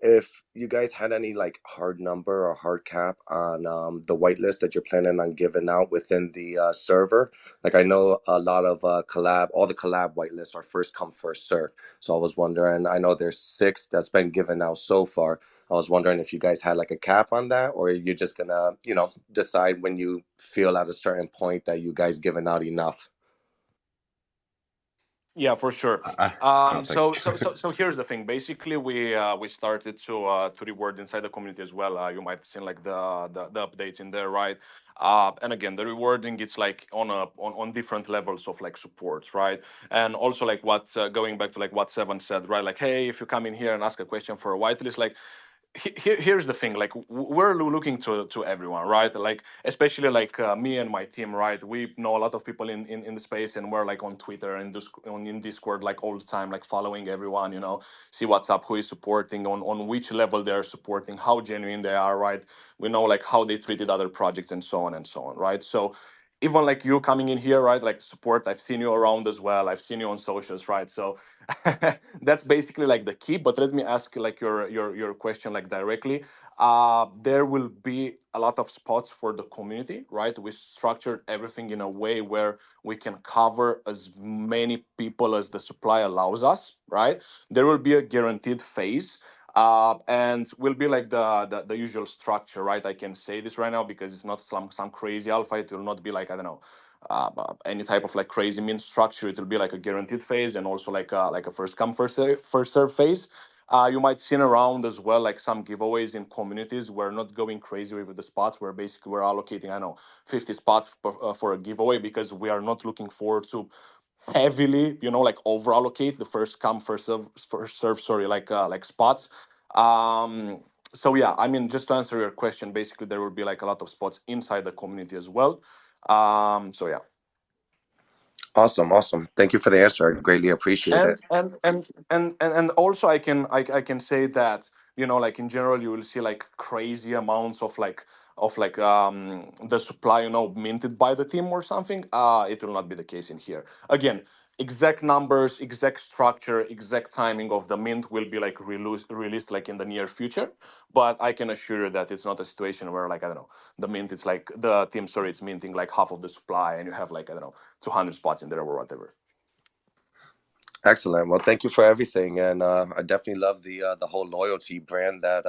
if you guys had any like hard number or hard cap on the whitelist that you're planning on giving out within the server. Like, I know a lot of all the collab whitelists are first come, first serve. So I was wondering, I know there's 6 that's been given out so far. I was wondering if you guys had like a cap on that, or you're just gonna, decide when you feel at a certain point that you guys given out enough. Yeah, for sure. Thank you. So here's the thing. Basically, we started to reward inside the community as well. You might have seen like the updates in there, right? And again, the rewarding, it's like on different levels of like support, right? And also like what going back to like what Seven said, right? Like, hey, if you come in here and ask a question for a whitelist, like here's the thing, like we're looking to everyone, right? Like especially like me and my team, right? We know a lot of people in the space, and we're like on Twitter and in Discord like all the time, like following everyone, see what's up, who is supporting, on which level they're supporting, how genuine they are, right? We know like how they treated other projects and so on and so on, right? So even like you coming in here, right, like support, I've seen you around as well, I've seen you on socials, right? So that's basically like the key. But let me ask like your question like directly. There will be a lot of spots for the community, right? We structured everything in a way where we can cover as many people as the supply allows us, right? There will be a guaranteed phase, and will be like the usual structure, right? I can say this right now because it's not some crazy alpha. It will not be like, I don't know, any type of like crazy mean structure. It will be like a guaranteed phase, and also like a first come first serve phase. You might see around as well like some giveaways in communities. We're not going crazy with the spots. We're basically we're allocating, I know, 50 spots for a giveaway, because we are not looking forward to heavily, like over allocate the first come first serve, sorry, like spots. So yeah, I mean, just to answer your question, basically there will be like a lot of spots inside the community as well. So yeah. Awesome. Thank you for the answer. I greatly appreciate it. And also I can say that, like in general you will see like crazy amounts of the supply, minted by the team or something. It will not be the case in here. Again, exact numbers, exact structure, exact timing of the mint will be like released like in the near future. But I can assure you that it's not a situation where, like, I don't know, the mint, it's like the team, sorry, it's minting like half of the supply, and you have like, I don't know, 200 spots in there or whatever. Excellent. Well, thank you for everything, and I definitely love the whole loyalty brand that